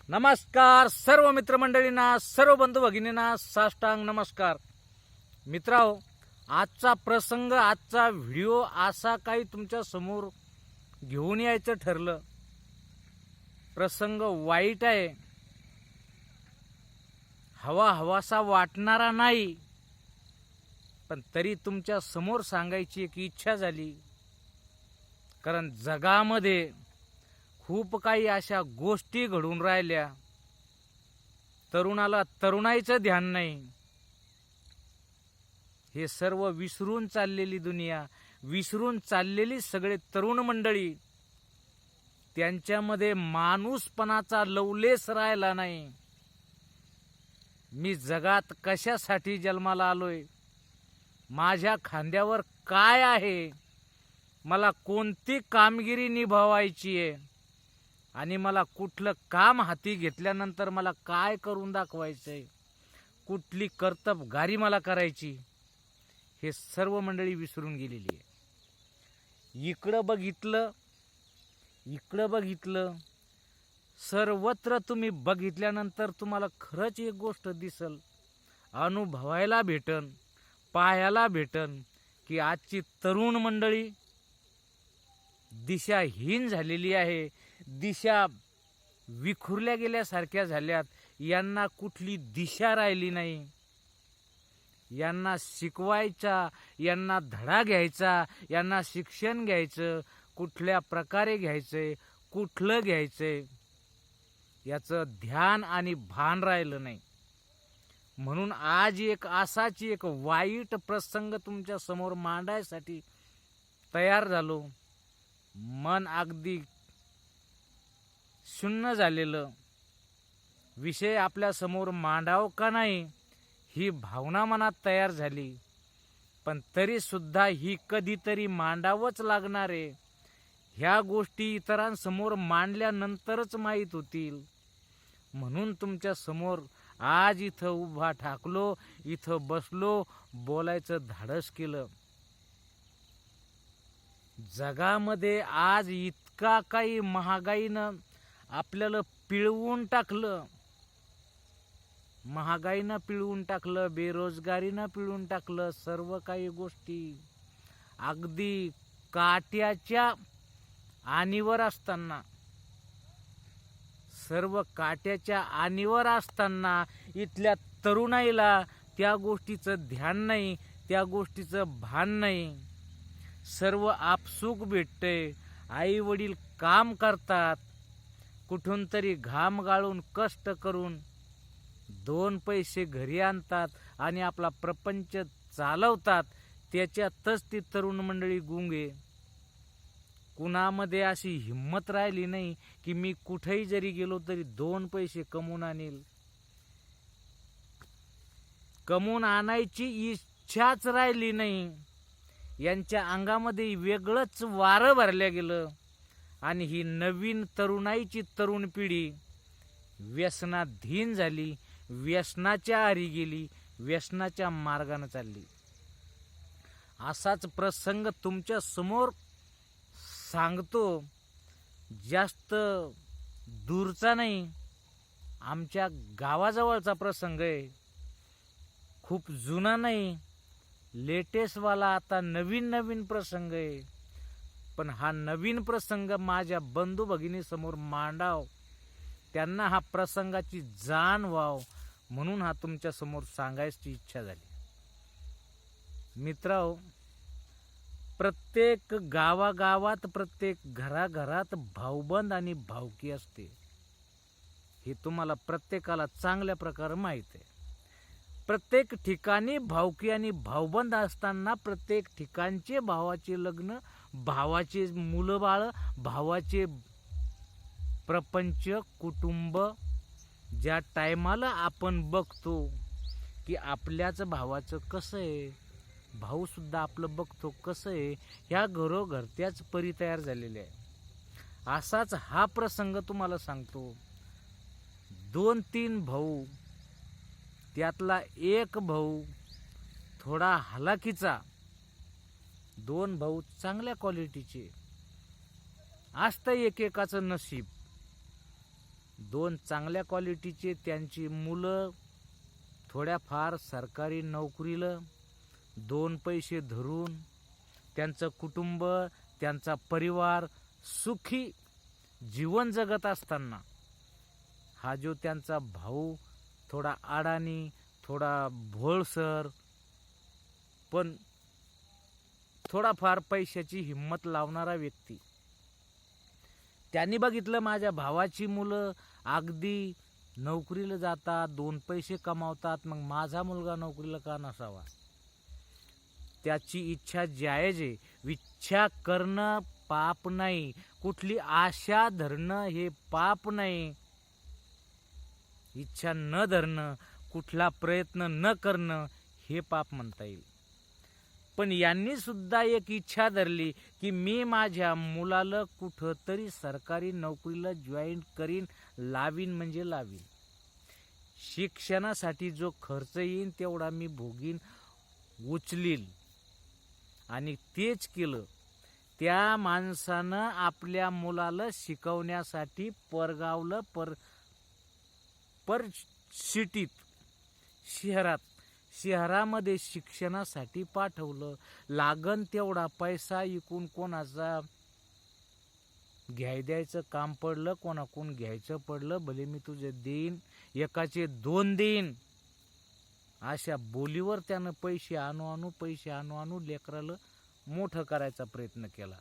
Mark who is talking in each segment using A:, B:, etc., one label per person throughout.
A: नमस्कार सर्व मित्रमंडळींना, सर्व बंधू भगिनींना साष्टांग नमस्कार. मित्रांनो, आजचा प्रसंग, आजचा व्हिडिओ असा काही तुमच्या समोर घेऊन यायचं ठरलं. प्रसंग वाईट आहे, हवासा वाटणारा नाही, पण तरी तुमच्या समोर सांगायची एक इच्छा झाली. कारण जगामध्ये खूप काही अशा गोष्टी घडून राहिल्या. तरुणाला तरुणाईचं ध्यान नाही. हे सर्व विसरून चाललेली दुनिया, विसरून चाललेली सगळे तरुण मंडळी, त्यांच्यामध्ये माणूसपणाचा लवलेस राहिला नाही. मी जगात कशासाठी जन्माला आलोय, माझ्या खांद्यावर काय आहे, मला कोणती कामगिरी निभावायची आहे आणि मला कुठलं काम हाती घेतल्यानंतर मला काय करून दाखवायचंय, कुठली कर्तबगारी मला करायची, हे सर्व मंडळी विसरून गेलेली आहे. इकडं बघितलं, सर्वत्र तुम्ही बघितल्यानंतर तुम्हाला खरंच एक गोष्ट दिसल, अनुभवायला भेटन, पाहायला भेटन की आजची तरुण मंडळी दिशाहीन झालेली आहे. दिशा विखुरल्या गेल्यासारख्या झाल्यात. यांना कुठली दिशा राहिली नाही. यांना शिकवायचा, यांना धडा घ्यायचा, यांना शिक्षण घ्यायचं, कुठल्या प्रकारे घ्यायचंय, कुठलं घ्यायचंय, याचं ध्यान आणि भान राहिलं नाही. म्हणून आज असाच एक वाईट प्रसंग तुमच्या समोर मांडायसाठी तयार झालो. मन अगदी शून्य झालेलं, विषय आपल्या समोर मांडाव का नाही ही भावना मनात तयार झाली. पण तरी सुद्धा ही कधीतरी मांडावंच लागणार आहे. ह्या गोष्टी इतरांसमोर मांडल्यानंतरच माहीत होतील. म्हणून तुमच्या समोर आज इथं उभा ठाकलो, इथं बसलो, बोलायचं धाडस केलं. जगामध्ये आज इतका काही महागाईनं आपल्याला पिळवून टाकलं, महागाईनं पिळवून टाकलं, बेरोजगारीनं पिळवून टाकलं. सर्व काही गोष्टी अगदी काट्याच्या आणीवर असताना, सर्व काट्याच्या आणीवर असताना इथल्या तरुणाईला त्या गोष्टीचं ध्यान नाही, त्या गोष्टीचं भान नाही. सर्व आपसूक भेटतंय. आई वडील काम करतात, कुठून तरी घाम गाळून कष्ट करून 2 पैसे घरी आणतात आणि आपला प्रपंच चालवतात. त्याच्यातच ती तरुण मंडळी गुंगे. कुणामध्ये अशी हिंमत राहिली नाही की मी कुठेही जरी गेलो तरी 2 पैसे कमवून आणील. कमवून आणायची इच्छाच राहिली नाही. यांच्या अंगामध्ये वेगळंच वारं भरल्या गेलं आणि ही नवीन तरुणाईची तरुण पिढी व्यसनाधीन झाली, व्यसनाच्या आहारी गेली, व्यसनाच्या मार्गाने चालली. असाच प्रसंग तुमच्या समोर सांगतो. जास्त दूरचा नाही, आमच्या गावाजवळचा प्रसंग आहे. खूप जुना नाही, लेटेस्ट वाला आता नवीन प्रसंग आहे. पण हा नवीन प्रसंग माझ्या बंधू भगिनी समोर मांडाव, त्यांना हा प्रसंगाची जाण व्हाव म्हणून हा तुमच्या समोर सांगायची इच्छा झाली. मित्रांनो, प्रत्येक गावागावात, प्रत्येक घराघरात भाऊबंद आणि भावकी असते. हे तुम्हाला प्रत्येकाला चांगल्या प्रकारे माहीत आहे. प्रत्येक ठिकाणी भावकी आणि भाऊबंद असताना प्रत्येक ठिकाणचे भावाचे लग्न, भावाचे मुलं बाळ, भावाचे प्रपंच, कुटुंब, ज्या टायमाला आपण बघतो की आपल्याच भावाचं कसं आहे, भाऊ सुद्धा आपलं बघतो कसं आहे, ह्या घरोघरत्याच परी तयार झालेल्या आहे. असाच हा प्रसंग तुम्हाला सांगतो. 2-3 भाऊ, त्यातला एक भाऊ थोडा हलाखीचा, 2 भाऊ चांगल्या क्वालिटीचे. असतं एकेकाचं नशीब. 2 चांगल्या क्वालिटीचे त्यांची मुलं थोड्याफार सरकारी नोकरीला 2 पैसे धरून त्यांचं कुटुंब, त्यांचा परिवार सुखी जीवन जगत असताना हा जो त्यांचा भाऊ थोडा अडाणी, थोडा भोळसर, पण थोडाफार पैशाची हिंमत लावणारा व्यक्ती, त्यांनी बघितलं माझ्या भावाची मुलं अगदी नोकरीला जातात, 2 पैसे कमावतात, मग माझा मुलगा नोकरीला का नसावा. त्याची इच्छा जायज आहे. इच्छा करणं पाप नाही, कुठली आशा धरणं हे पाप नाही. इच्छा न धरणं, कुठला प्रयत्न न करणं हे पाप म्हणता येईल. पण यांनी सुद्धा एक इच्छा धरली की मी माझ्या मुलाला कुठंतरी सरकारी नोकरीला जॉईन करीन, लावीन म्हणजे लावीन. शिक्षणासाठी जो खर्च येईन तेवढा मी भोगीन, उचलील. आणि तेच केलं. त्या माणसानं आपल्या मुलाला शिकवण्यासाठी परगावलं, सिटीत, शहरामध्ये शिक्षणासाठी पाठवलं. लागन तेवढा पैसा इकून कोणाचा द्यायचं काम पडलं, कोणाकडून घ्यायचं पडलं, भले मी तुझे देईन, एकाचे 2 देईन, अशा बोलीवर त्यानं पैसे आणू लेकराला मोठं करायचा प्रयत्न केला.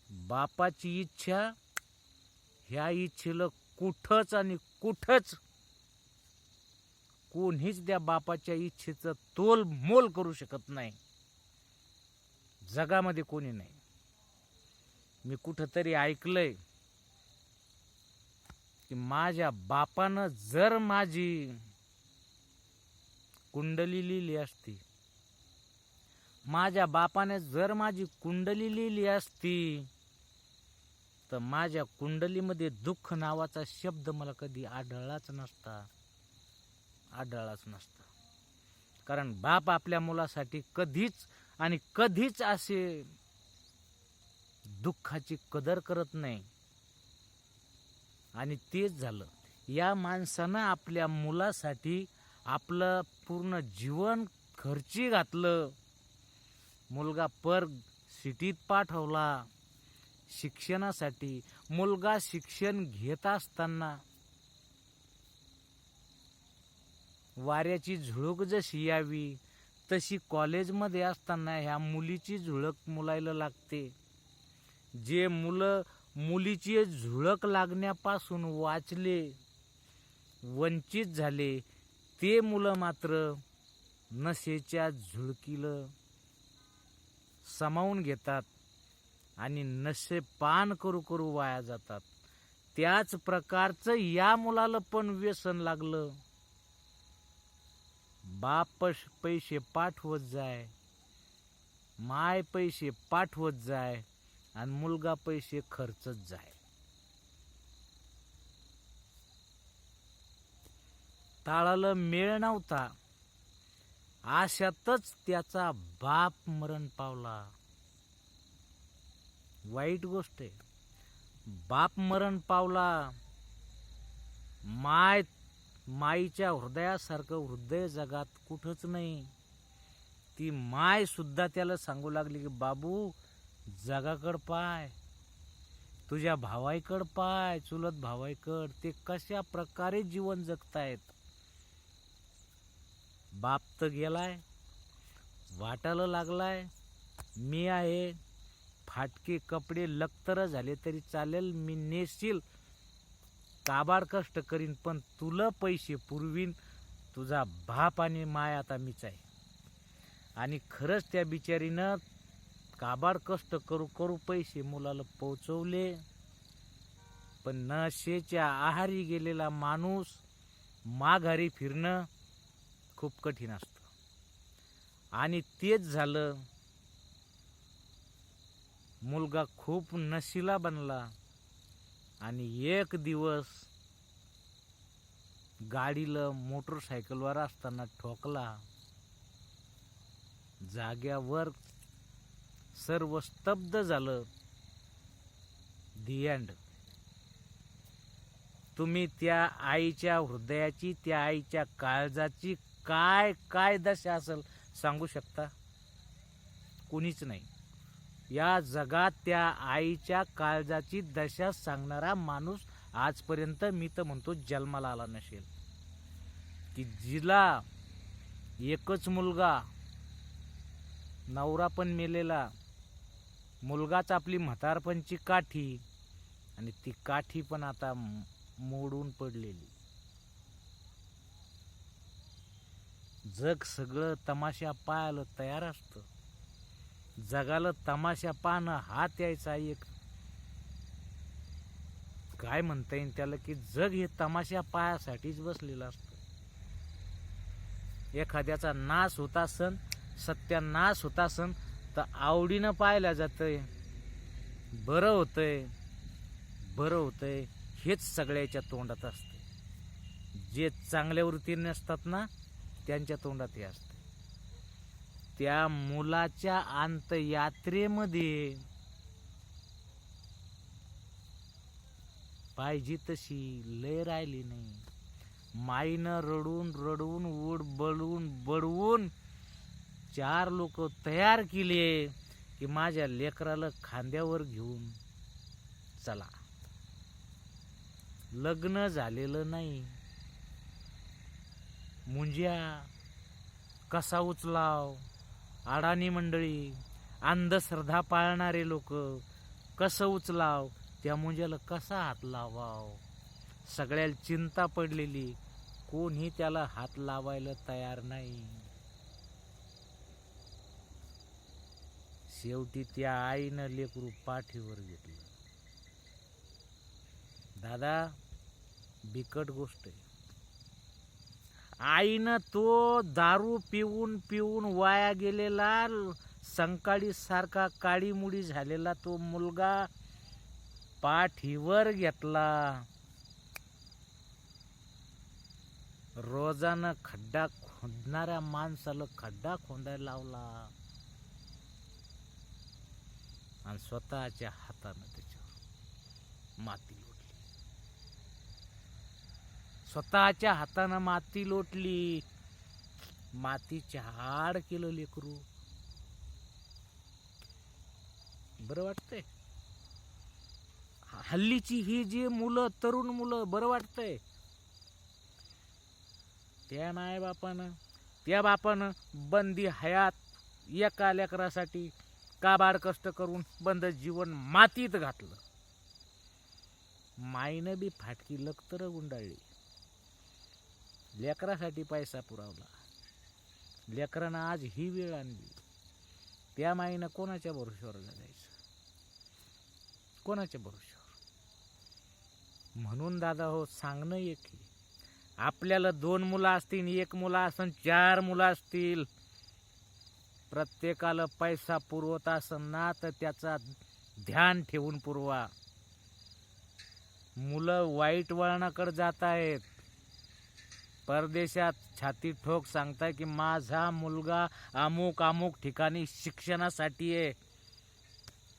A: बापाची इच्छा, ह्या इच्छेला कुठंच कोणीच त्या बापाच्या इच्छेचं तोल मोल करू शकत नाही. जगामध्ये कोणी नाही. मी कुठंतरी ऐकलंय की माझ्या बापानं जर माझी कुंडली लिहिली असती, माझ्या बापाने जर माझी कुंडली लिहिली असती, तर माझ्या कुंडलीमध्ये दुःख नावाचा शब्द मला कधी आढळलाच नसता. कारण बाप आपल्या मुलासाठी कधीच असे दुःखाची कदर करत नाही. आणि तेच झालं. या माणसानं आपल्या मुलासाठी आपलं पूर्ण जीवन खर्ची घातलं. मुलगा सिटीत पाठवला शिक्षणासाठी. मुलगा शिक्षण घेत असताना वाऱ्याची झुळूक जशी यावी तशी कॉलेजमध्ये असताना ह्या मुलीची झुळूक मुलाला लागते. जे मुलं मुलीची झुळूक लागण्यापासून वाचले, वंचित झाले, ते मुलं मात्र नशेच्या झुळकीला सामावून घेतात आणि नशे पान करू वाया जातात. त्याच प्रकारचं या मुलाला पण व्यसन लागलं. बाप पैसे पाठवत जाय, माय पैसे पाठवत जाय, आणि मुलगा पैसे खर्चत जाय. ताळाला मेळ नव्हता. अशातच त्याचा बाप मरण पावला. वाईट गोष्ट आहे. बाप मरण पावला. माईच्या हृदयासारखं हृदय जगात कुठंच नाही. ती माय सुद्धा त्याला सांगू लागली की बाबू जगाकड पाय, तुझ्या भावाईकड पाय, चुलत भावाईकड, ते कशा प्रकारे जीवन जगतायत. बाप तर गेलाय, वाटायला लागलाय मी आहे, फाटके कपडे लक्तर झाले तरी चालेल, मी नेशील, काबाड कष्ट करीन, पण तुला पैसे पुरवीन. तुझा बाप आणि माय आता मीच आहे. आणि खरंच त्या बिचारीनं काबाड कष्ट करू पैसे मुलाला पोचवले. पण नशेच्या आहारी गेलेला माणूस माघारी फिरणं खूप कठीण असतं. आणि तेच झालं. मुलगा खूप नशिला बनला आणि एक दिवस गाडीला मोटरसायकलवर असताना ठोकला. जाग्यावर सर्व स्तब्ध झालं. दी एंड. तुम्ही त्या आईच्या हृदयाची, त्या आईच्या काळजाची काय काय दशा असेल सांगू शकता? कुणीच नाही. या जगात त्या आईच्या काळजाची दशा सांगणारा माणूस आजपर्यंत मी तर म्हणतो जन्माला आला नसेल. की जिला एकच मुलगा, नवरा पण मेलेला, मुलगाच आपली म्हातारपणची काठी, आणि ती काठी पण आता मोडून पडलेली. जग सगळं तमाशा पाहायला तयार असतं. जगाला तमाशा पाहणं हात यायचा एक काय म्हणता येईल त्याला, की जग हे तमाशा पायासाठीच बसलेलं असतं. एखाद्याचा नाश होत असन, सत्यानाश होत असन, तर आवडीनं पाहायला जातंय. बरं होतंय, बरं होतंय हेच सगळ्याच्या तोंडात असते. जे चांगल्या वृत्तीने असतात ना, त्यांच्या तोंडात हे असते. त्या मुलाच्या अंतयात्रेमध्ये पाहिजे तशी लय राहिली नाही. माईनं रडून रडून ओढ बडवून बडवून 4 लोक तयार केले की माझ्या लेकराला खांद्यावर घेऊन चला. लग्न झालेलं नाही, मुंज्या कसा उचलाव, अडाणी मंडळी, अंधश्रद्धा पाळणारे लोक कसं उचलाव, त्या मुंज्याला कसा हात लावाव, सगळ्याला चिंता पडलेली. कोणी त्याला हात लावायला तयार नाही. शेवटी त्या आईनं लेकरू पाठीवर घेतलं. दादा, बिकट गोष्ट आहे. आईनं तो दारू पिऊन पिऊन वाया गेलेला, संकाळी सारखा काळी मुडी झालेला तो मुलगा पाठीवर घेतला. रोजानं खड्डा खोदणाऱ्या माणसाला खड्डा खोदायला लावला आणि स्वतःच्या हातानं त्याच्यावर माती लोटली. स्वतःच्या हातानं माती लोटली. मातीच्या हाड केलं लेकरू. बरं वाटतंय? हल्लीची ही जी मुलं, तरुण मुलं, बरं वाटतंय? त्या नाही बापानं, त्या बापानं बंदी हयात एका लेकरासाठी काबाड कष्ट करून बंद जीवन मातीत घातलं. माईनं बी फाटकी लखतर गुंडाळली. लेकरासाठी पैसा पुरवला. लेकरानं आज ही वेळ आणली. त्या माईनं कोणाच्या भरोश्यावर जायचं? कोणाच्या भरोश्यावर? म्हणून दादा हो, सांगणं एक आहे, आपल्याला 2 मुलं असतील, 1 मुलं असन, 4 मुलं असतील, प्रत्येकाला पैसा पुरवत असन ना, तर त्याचा ध्यान ठेवून पुरवा. मुलं वाईट वळणाकडे जात आहेत. परदेशात छाती ठोक सांगताय की माझा मुलगा अमुक अमुक ठिकाणी शिक्षणासाठी आहे,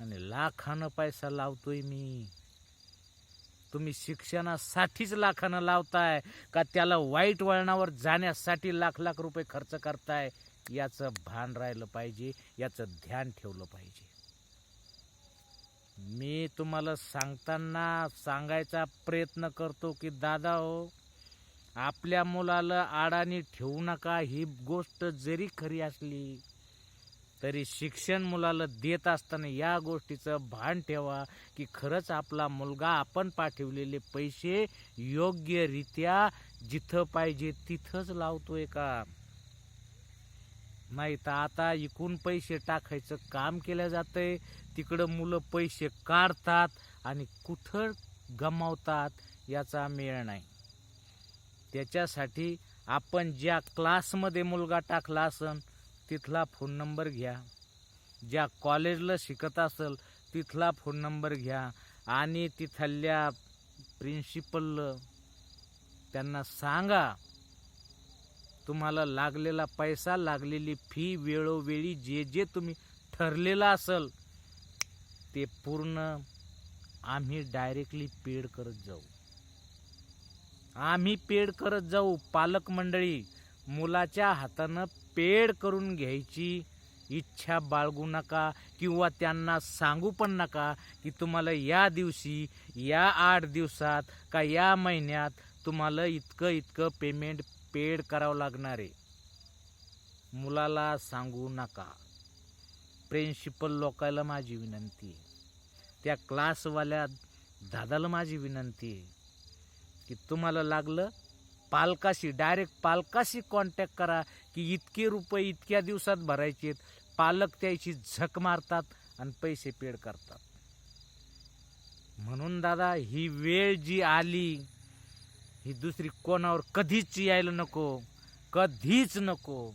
A: आणि लाखानं पैसा लावतोय मी. तुम्ही शिक्षणासाठीच लाखानं लावताय का त्याला वाईट वळणावर जाण्यासाठी लाख लाख रुपये खर्च करताय? याचं भान राहिलं पाहिजे, याचं ध्यान ठेवलं पाहिजे. मी तुम्हाला सांगताना सांगायचा प्रयत्न करतो की दादा हो, आपल्या मुलाला अडाणी ठेवू नका. ही गोष्ट जरी खरी असली तरी शिक्षण मुलाला देत असताना या गोष्टीचं भान ठेवा की खरंच आपला मुलगा आपण पाठवलेले पैसे योग्यरित्या जिथं पाहिजे तिथंच लावतोय का? नाही तर आता इकून पैसे टाकायचं काम केलं जातंय, तिकडं मुलं पैसे काढतात आणि कुठं गमावतात याचा मेळ नाही. त्याच्यासाठी आपण ज्या क्लासमध्ये मुलगा टाकला असन तिथला फोन नंबर घ्या, ज्या कॉलेजला शिकत असेल तिथला फोन नंबर घ्या, आणि तिथल्या प्रिन्सिपल त्यांना सांगा तुम्हाला लागलेला पैसा, लागलेली फी वेळोवेळी जे जे तुम्ही ठरलेलं असेल ते पूर्ण आम्ही डायरेक्टली पेड करत जाऊ. आम्ही पेड करत जाऊ. पालक मंडळी, मुलाच्या हातानं पेड करून घ्यायची इच्छा बाळगू नका किंवा त्यांना सांगू पण नका की तुम्हाला या दिवशी, या 8 दिवसात का या महिन्यात तुम्हाला इतकं इतकं पेमेंट पेड करावं लागणार आहे. मुलाला सांगू नका. प्रिन्सिपल लोकायला माझी विनंती आहे, त्या क्लासवाल्या दादाला माझी विनंती आहे की तुम्हाला लागलं पालकाशी, डायरेक्ट पालकाशी कॉन्टॅक्ट करा की इतके रुपये इतक्या दिवसात भरायचे. पालक त्याची झक मारतात आणि पैसे पेड करतात. म्हणून दादा, ही वेळ जी आली ही दुसरी कोणावर कधीच यायला नको, कधीच नको.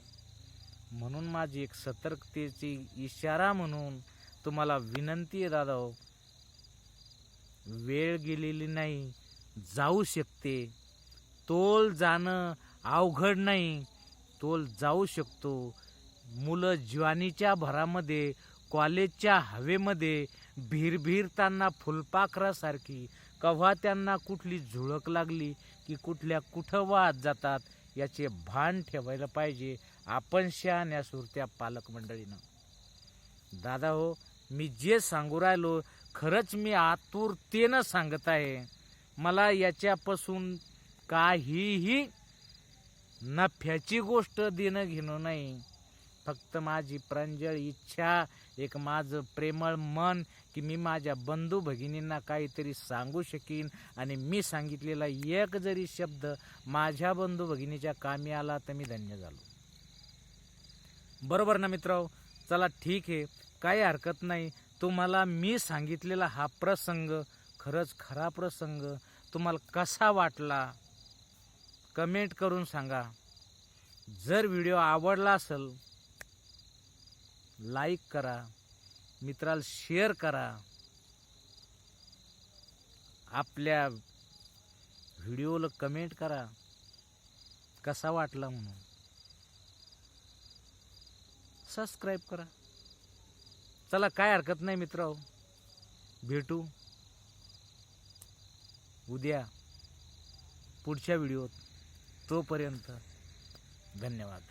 A: म्हणून माझी एक सतर्कतेची इशारा म्हणून तुम्हाला विनंती आहे दादा, वेळ गेलेली नाही, जाऊ शकते. तोल जाणं अवघड नाही, तोल जाऊ शकतो. मुलं ज्वानीच्या भरामध्ये, कॉलेजच्या हवेमध्ये भिरभिरताना फुलपाखरासारखी केव्हा त्यांना कुठली झुळक लागली की कुठं वाहत जातात याचे भान ठेवायला पाहिजे आपण शहाण्या सुरत्या पालक मंडळीनं. दादा हो, मी जे सांगू राहिलो खरंच मी आतुरतेनं सांगत आहे. मला याच्यापासून काहीही नफ्याची गोष्ट देणं घेणं नाही. फक्त माझी प्रांजळ इच्छा, एक माझं प्रेमळ मन की मी माझ्या बंधू भगिनींना काहीतरी सांगू शकीन आणि मी सांगितलेला एक जरी शब्द माझ्या बंधू भगिनीच्या कामी आला तर मी धन्य झालो. बरोबर ना मित्रांनो? चला ठीक आहे, काही हरकत नाही. तुम्हाला मी सांगितलेला हा प्रसंग, खरंच खरा प्रसंग, तुम्हाला कसा वाटला कमेंट करून सांगा. जर व्हिडिओ आवडला असेल लाईक करा, मित्राला शेअर करा, आपल्या व्हिडिओला कमेंट करा कसा वाटला म्हणून. सबस्क्राईब करा. चला, काय हरकत नाही मित्रांनो, भेटू उद्या पुढच्या व्हिडिओत. तोपर्यंत धन्यवाद.